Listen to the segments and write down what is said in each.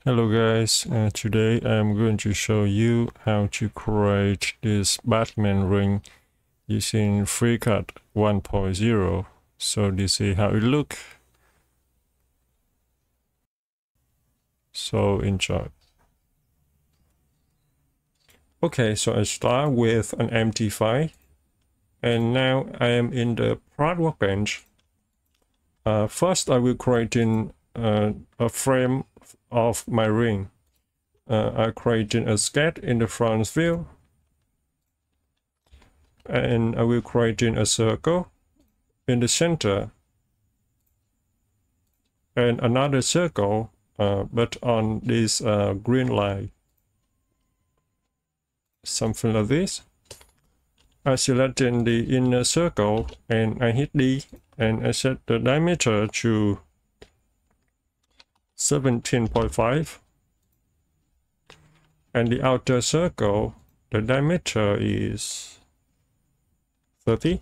Hello guys, today I'm going to show you how to create this Batman ring using FreeCAD 1.0. So this is how it looks. So enjoy. Okay, so I start with an empty file, and now I am in the Part Workbench. First I will create a frame of my ring. I created a sketch in the front view, and I will create a circle in the center and another circle, but on this green line, something like this. I select the inner circle and I hit D, and I set the diameter to 17.5, and the outer circle, the diameter is 30,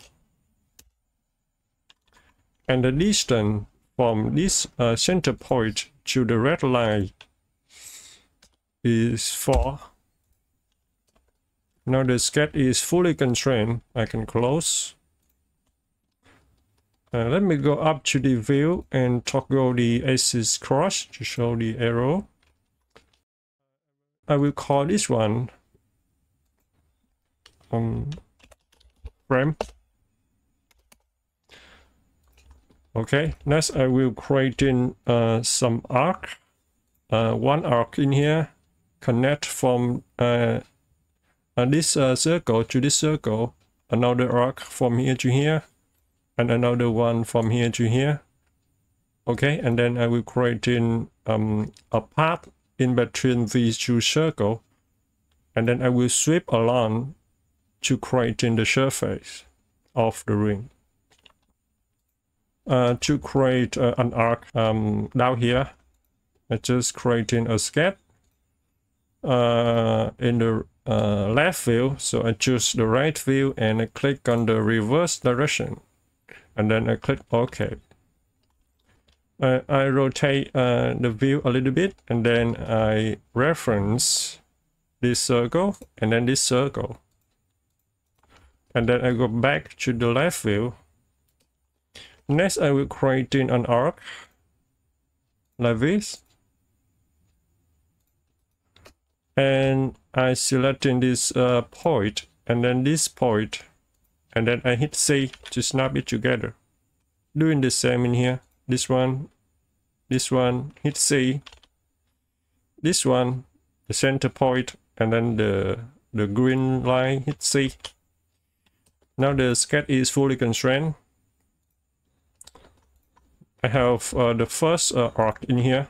and the distance from this center point to the red line is 4. Now the sketch is fully constrained. I can close. Let me go up to the view and toggle the axis cross to show the arrow. I will call this one frame. Okay, next I will create in some arc. One arc in here, connect from this circle to this circle, another arc from here to here, and another one from here to here. Okay, and then I will create in a path in between these two circles, and then I will sweep along to create in the surface of the ring. To create an arc down here, I just creating a sketch in the left view, so I choose the right view and I click on the reverse direction, and then I click OK. I rotate the view a little bit, and then I reference this circle and then this circle, and then I go back to the left view. Next I will create in an arc like this, and I select in this point and then this point, and then I hit C to snap it together. Doing the same in here. This one, hit C. This one, the center point, and then the green line, hit C. Now the sketch is fully constrained. I have the first arc in here.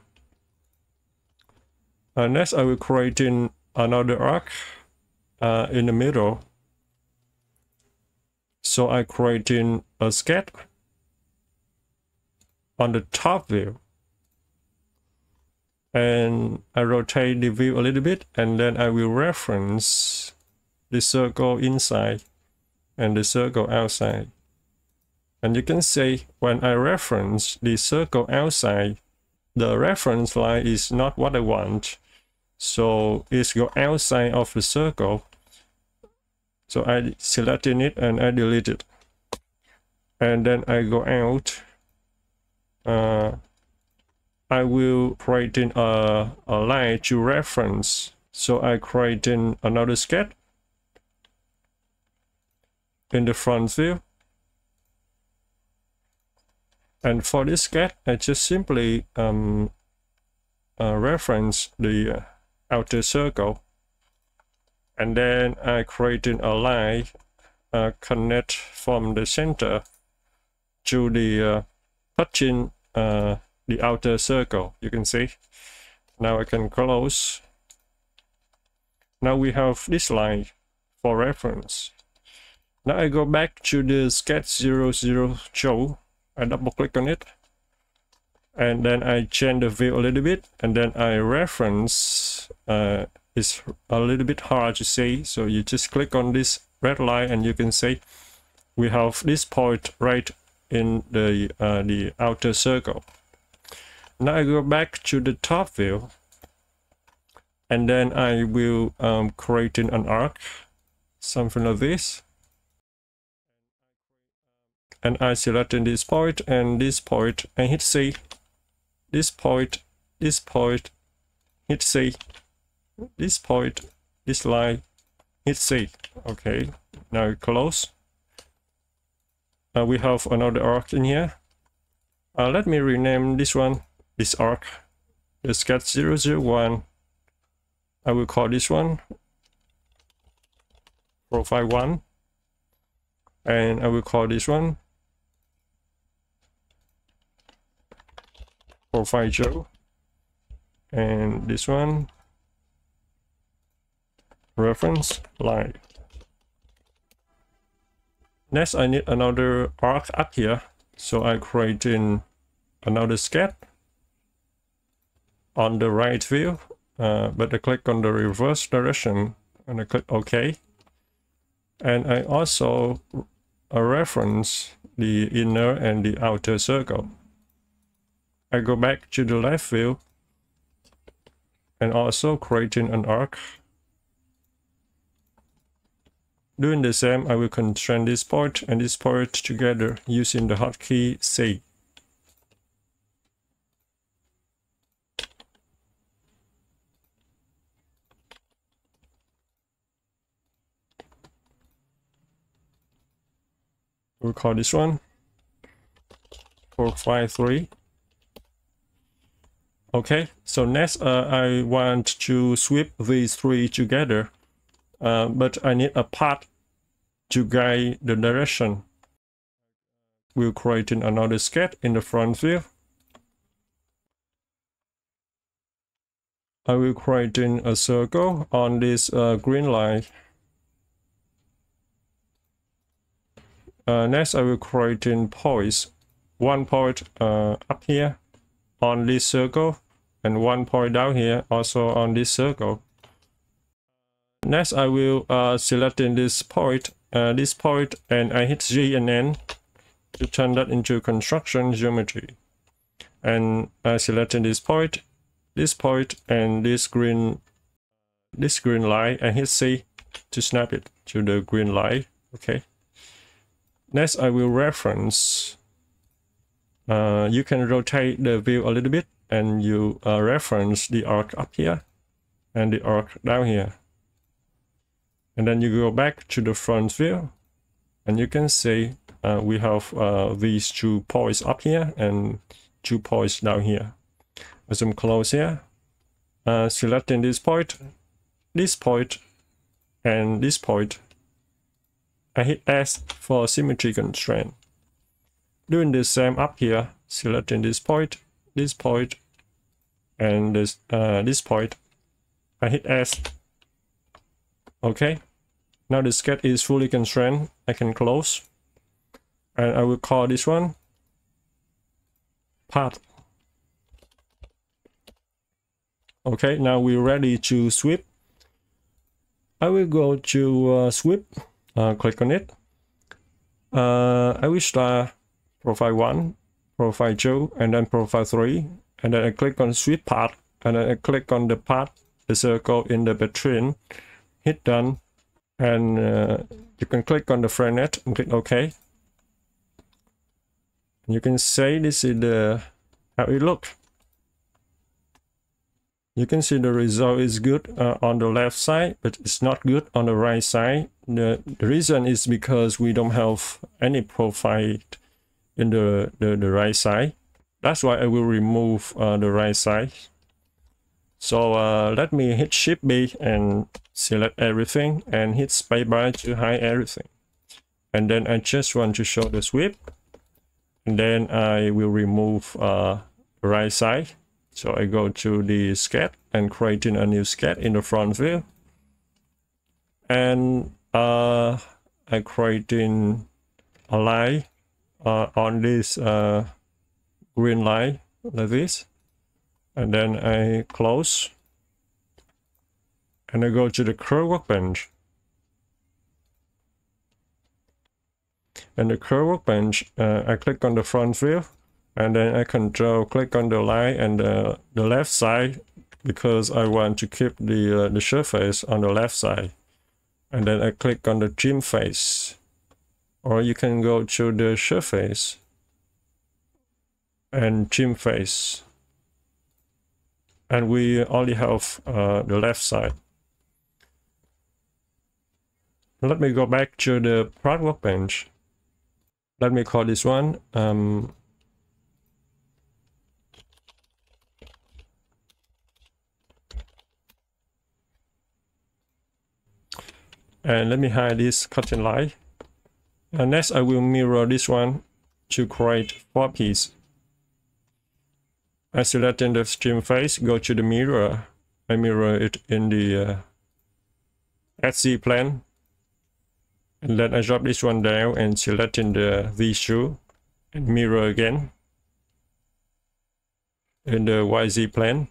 Next I will create in another arc in the middle. So I create in a sketch on the top view, and I rotate the view a little bit, and then I will reference the circle inside and the circle outside. And you can see when I reference the circle outside, the reference line is not what I want, so it's go outside of the circle. So I selecting it and I delete it, and then I go out. I will create in a line to reference, so I create in another sketch in the front view, and for this sketch I just simply reference the outer circle, and then I create in a line connect from the center to the touching the outer circle. You can see. Now I can close. Now we have this line for reference. Now I go back to the sketch 00 show. I double click on it, and then I change the view a little bit, and then I reference. It's a little bit hard to see, so you just click on this red line and you can see we have this point right in the outer circle. Now I go back to the top view, and then I will create an arc, something like this. And I select this point and this point and hit C. This point, hit C. This point, this line, hit C. Okay, now close. We have another arc in here. Let me rename this one, this arc, the sketch 001. I will call this one profile 1, and I will call this one profile 2, and this one reference line. Next, I need another arc up here, so I create in another sketch on the right view, but I click on the reverse direction and I click OK. And I also reference the inner and the outer circle. I go back to the left view and also creating an arc. Doing the same, I will constrain this point and this point together using the hotkey C. We'll call this one profile 3. Okay, so next I want to sweep these three together, but I need a path to guide the direction. We'll create another sketch in the front view. I will create a circle on this green line. Next, I will create points. One point up here on this circle, and one point down here also on this circle. Next, I will select this point, and I hit G and N to turn that into construction geometry. And I select this point, and this green line, and hit C to snap it to the green line. Okay. Next, I will reference. You can rotate the view a little bit, and you reference the arc up here and the arc down here. And then you go back to the front view, and you can see we have these 2 points up here and 2 points down here. I zoom close here, selecting this point, and this point. I hit S for symmetry constraint. Doing the same up here, selecting this point, and this point. I hit S. Okay. Now the sketch is fully constrained. I can close. And I will call this one path. Okay, now we're ready to sweep. I will go to sweep. Click on it. I will start profile 1, profile 2, and then profile 3, and then I click on sweep path, and then I click on the path, the circle in the between, hit done, and you can click on the frame net and click OK. You can say this is how it looks. You can see the result is good on the left side, but it's not good on the right side. The reason is because we don't have any profile in the right side. That's why I will remove the right side. So let me hit Shift B and select everything and hit spacebar to hide everything. And then I just want to show the sweep. And then I will remove the right side. So I go to the sketch and creating a new sketch in the front view. And I creating a line on this green line like this. And then I close. And I go to the curve workbench. And the curve workbench, I click on the front view. And then I control click on the line and the left side because I want to keep the surface on the left side. And then I click on the trim face, or you can go to the surface and trim face, and we only have the left side. Let me go back to the part workbench. Let me call this one and let me hide this cutting line. And next I will mirror this one to create 4 pieces. I select in the trim face, go to the mirror. I mirror it in the SC plane. And then I drop this one down and select in the V-Shoe and mirror again in the YZ plane.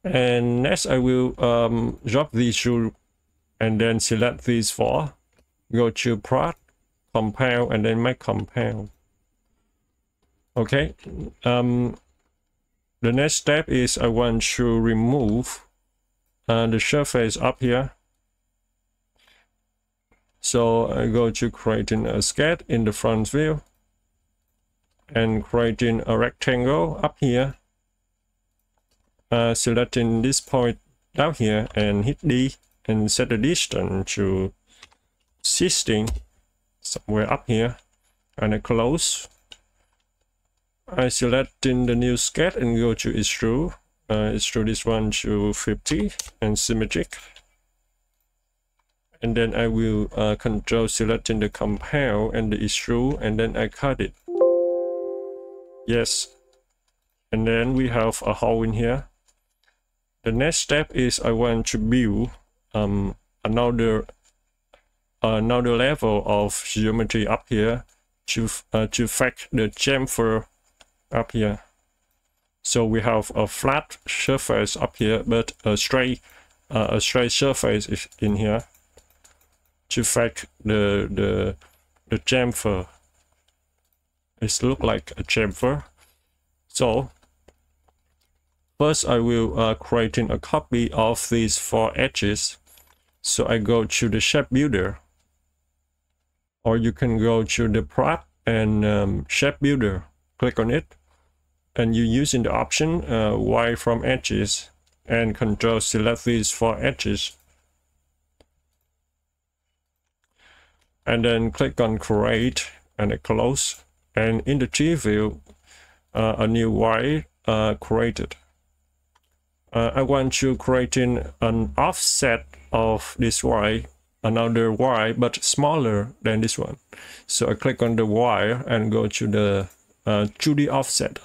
And next I will drop these shoe and then select these 4. Go to Part, Compound, and then make Compound. Okay. The next step is I want to remove the surface up here. So I go to creating a sketch in the front view and creating a rectangle up here. Selecting this point down here and hit D and set the distance to 16 somewhere up here, and I close. I select in the new sketch and go to extrude. Extrude this one to 50 and symmetric. And then I will control selecting the compound and the extrude, and then I cut it. Yes. And then we have a hole in here. The next step is I want to build another level of geometry up here to fake the chamfer up here. So we have a flat surface up here, but a straight surface is in here to fake the chamfer. It looks like a chamfer. So first I will creating a copy of these 4 edges. So I go to the shape builder, or you can go to the part and shape builder, click on it, and you using the option Y from edges and control select these 4 edges, and then click on create and I close, and in the tree view a new Y created. I want to create an offset of this Y, another Y, but smaller than this one. So I click on the Y and go to the 2D offset.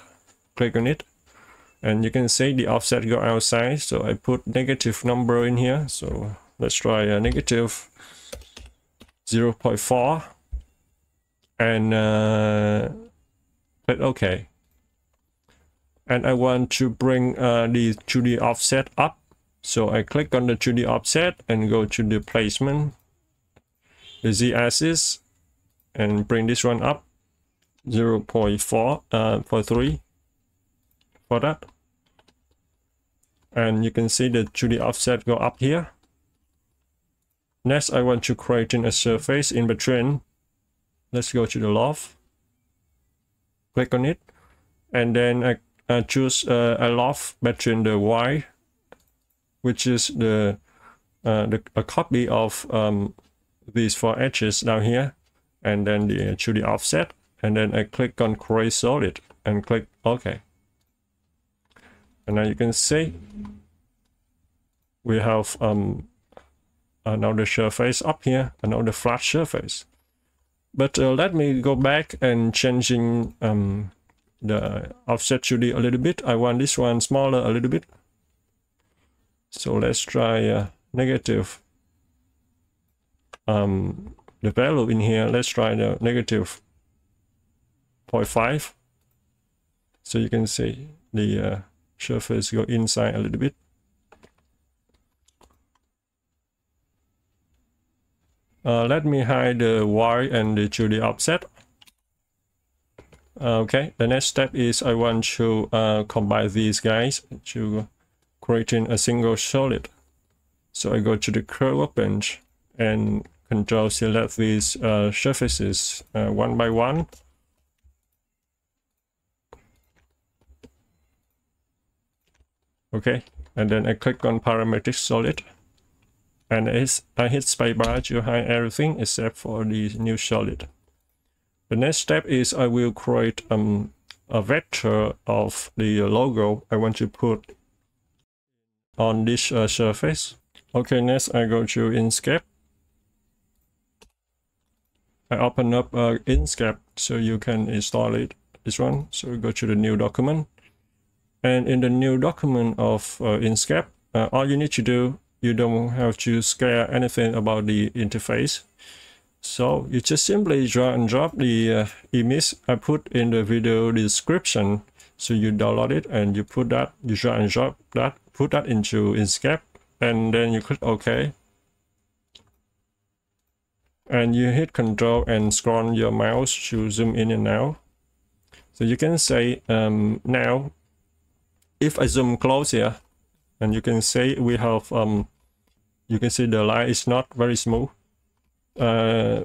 Click on it, and you can see the offset go outside. So I put negative number in here. So let's try a negative 0.4 and click OK. And I want to bring the 2D offset up. So I click on the 2D offset and go to the placement, the Z-axis, and bring this one up 0.4 for 3 for that. And you can see the 2D offset go up here. Next, I want to create a surface in between. Let's go to the loft, click on it, and then I choose a loft between the Y, which is a copy of these 4 edges down here, and then the 2D offset, and then I click on create solid and click OK. And now you can see we have another surface up here, another flat surface. But let me go back and changing the offset 2D a little bit. I want this one smaller a little bit. So let's try negative. The value in here, let's try the negative 0.5. So you can see the surface go inside a little bit. Let me hide the Y and the 2D offset. Okay, the next step is I want to combine these guys to creating a single solid. So I go to the curve workbench and control select these surfaces one by one. Okay, and then I click on parametric solid, and I hit spacebar to hide everything except for the new solid. The next step is I will create a vector of the logo I want to put on this surface. Okay, next I go to Inkscape. I open up Inkscape so you can install it. This one. So we go to the new document, and in the new document of Inkscape, all you need to do, you don't have to scare anything about the interface. So you just simply drag and drop the image I put in the video description. So you download it and you put that, you drag and drop that, put that into Inkscape, and then you click OK. And you hit Control and scroll your mouse to zoom in and out. So you can say now, if I zoom close here, and you can see we have you can see the line is not very smooth.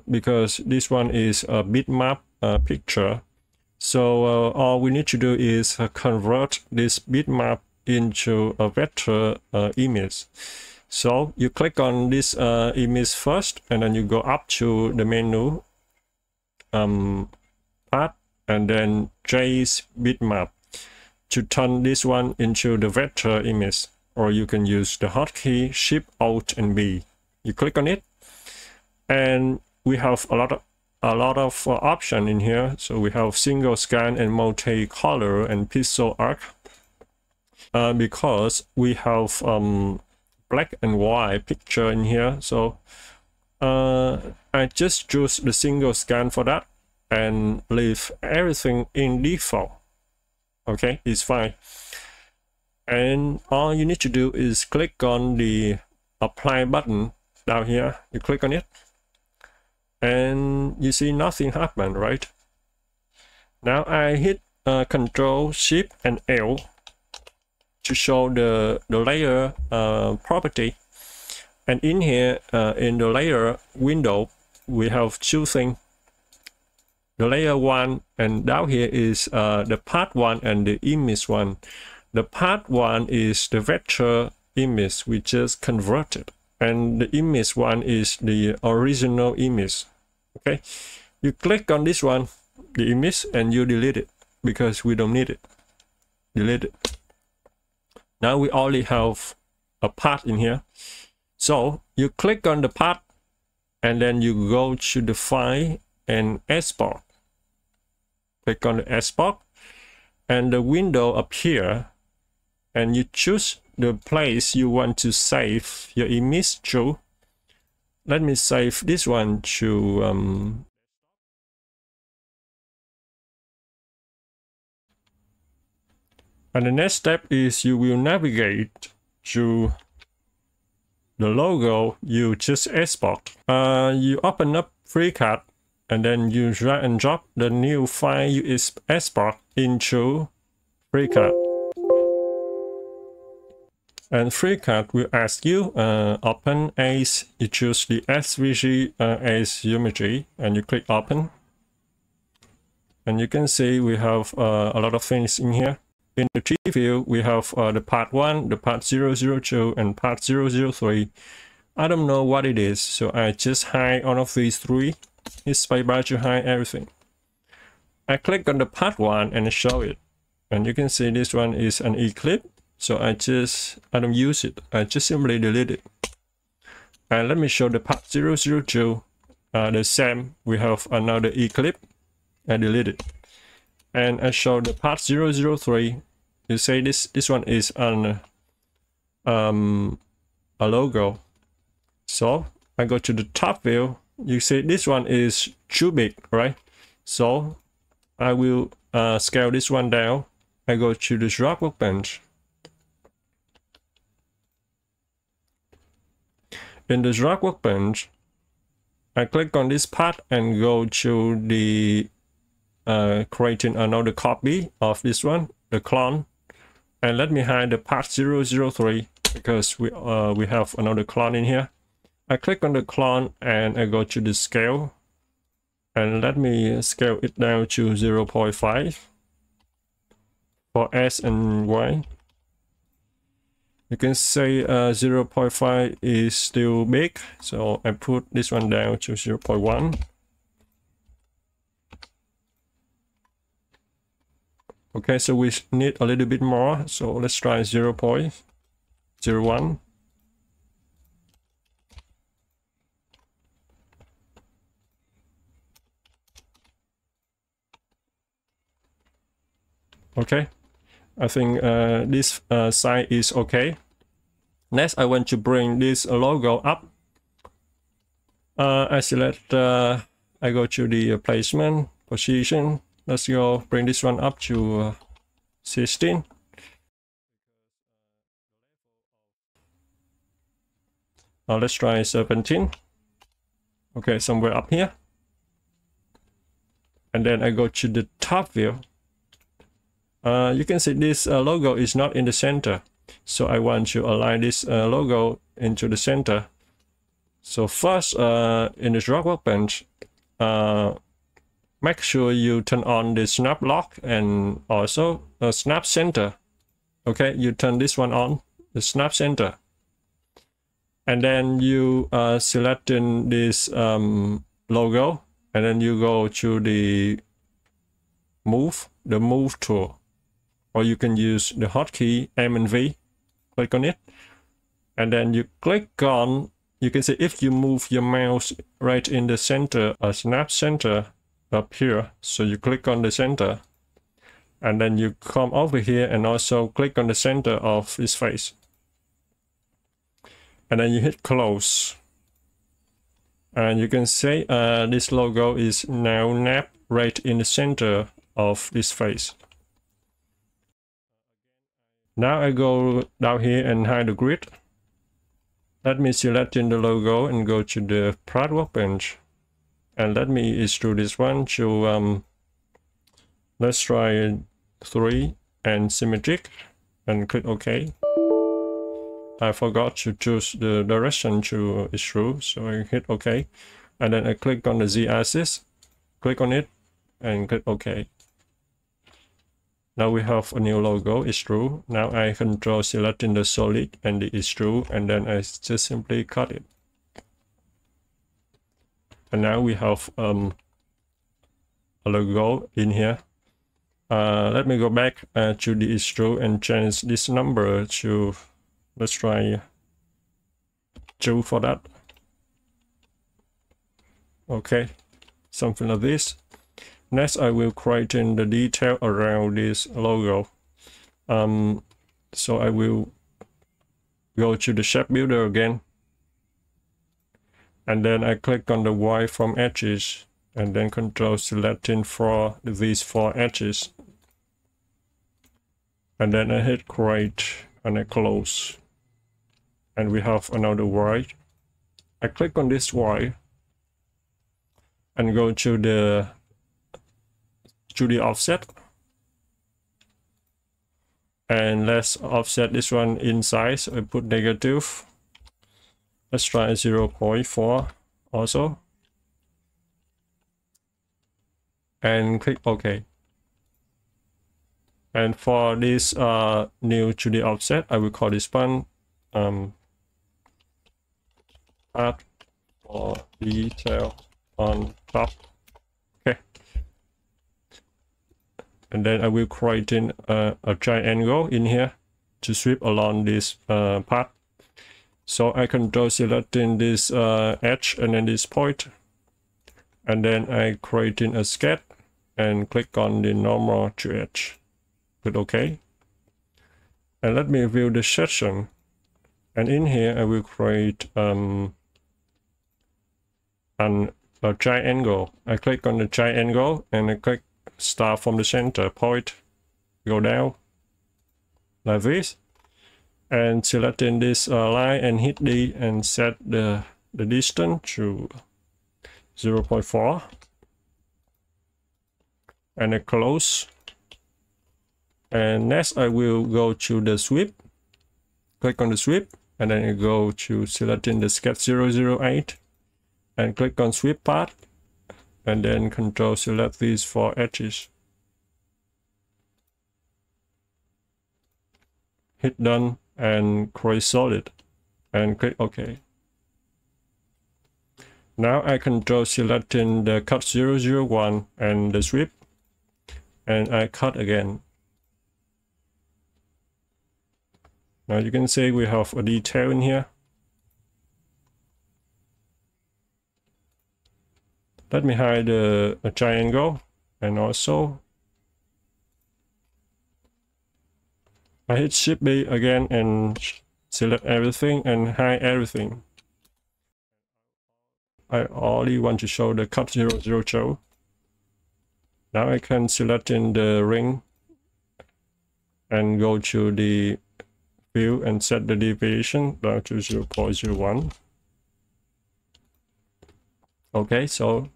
Because this one is a bitmap picture. So all we need to do is convert this bitmap into a vector image. So you click on this image first, and then you go up to the menu path, and then trace bitmap to turn this one into the vector image. Or you can use the hotkey Shift Alt and B. You click on it, and we have a lot of options in here. So we have single scan and multi-color and pixel art. Because we have black and white picture in here, so I just choose the single scan for that and leave everything in default. Okay, it's fine. And all you need to do is click on the apply button down here. You click on it, and you see nothing happen, right? Now I hit Control Shift and L to show the layer property. And in here, in the layer window, we have two things. The layer 1, and down here is the part 1 and the image 1. The part 1 is the vector image we just converted, and the image 1 is the original image. Okay, you click on this one, the image, and you delete it because we don't need it. Delete it. Now we only have a part in here. So you click on the part, and then you go to the file and export. Click on the export, and the window appear, and you choose the place you want to save your image to. Let me save this one to and the next step is you will navigate to the logo you just export. You open up FreeCAD, and then you drag and drop the new file you export into FreeCAD. And FreeCAD will ask you open as, you choose the SVG as geometry, and you click open. And you can see we have a lot of things in here. In the tree view, we have the part 1, the part 002, and part 003. I don't know what it is, so I just hide all of these three. Hit spacebar to hide everything. I click on the part 1 and show it. And you can see this one is an eclipse. So I don't use it. I just simply delete it. And let me show the part 002. The same. We have another eclipse. I delete it. And I show the part 003. You say this one is on a logo. So I go to the top view. You see this one is too big, right? So I will scale this one down. I go to the drag workbench. In the drag workbench, I click on this part and go to the creating another copy of this one, the clone. And let me hide the part 003 because we have another clone in here. I click on the clone and I go to the scale. And let me scale it down to 0.5 for S and Y. You can say 0.5 is still big, so I put this one down to 0.1. Okay, so we need a little bit more, so let's try 0.01. Okay, I think this side is okay. Next, I want to bring this logo up. I select, I go to the placement, position. Let's go bring this one up to 16. Let's try 17. Okay, somewhere up here. And then I go to the top view. You can see this logo is not in the center. So I want to align this logo into the center. So first, in the drag workbench, make sure you turn on the snap lock and also snap center. Okay, you turn this one on, the snap center. And then you select in this logo, and then you go to the move tool. Or you can use the hotkey M and V, click on it, and then you click on, you can see if you move your mouse right in the center, a snap center up here, so you click on the center, and then you come over here and also click on the center of this face. And then you hit close. And you can see this logo is now napped right in the center of this face. Now I go down here and hide the grid. Let me select in the logo and go to the part workbench. And let me extrude this one to, let's try 3 and symmetric and click OK. I forgot to choose the direction to extrude, so I hit OK. And then I click on the Z axis, click on it and click OK. Now we have a new logo, extrude. Now I control selecting the solid and the extrude, and then I just simply cut it. And now we have a logo in here. Let me go back to the extrude and change this number to, let's try 2 for that. Okay, something like this. Next, I will create in the detail around this logo. So I will go to the shape builder again. And then I click on the Y from edges and then control selecting for these 4 edges. And then I hit create and I close. And we have another Y. I click on this Y and go to the offset, and let's offset this one inside, so I put negative. Let's try 0.4 also and click OK. And for this new 2D offset, I will call this one part for detail on top. Okay. And then I will create in a triangle in here to sweep along this part. So I control selecting this edge and then this point. And then I create in a sketch and click on the normal to edge. Click OK. And let me view the section. And in here I will create a triangle. I click on the triangle and I click start from the center point, go down like this, and selecting this line and hit D and set the distance to 0.4. and I close. And next I will go to the sweep, click on the sweep, and then I go to selecting the sketch 008 and click on sweep path, and then control select these 4 edges. Hit done and create solid and click OK. Now I control selecting the cut 001 and the sweep, and I cut again. Now you can see we have a detail in here. Let me hide a triangle, and also I hit Shift B again and select everything and hide everything. I only want to show the cut 002. Now I can select in the ring and go to the view and set the deviation down to 0.01. Okay, so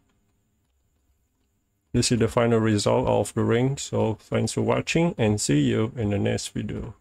this is the final result of the ring. So thanks for watching and see you in the next video.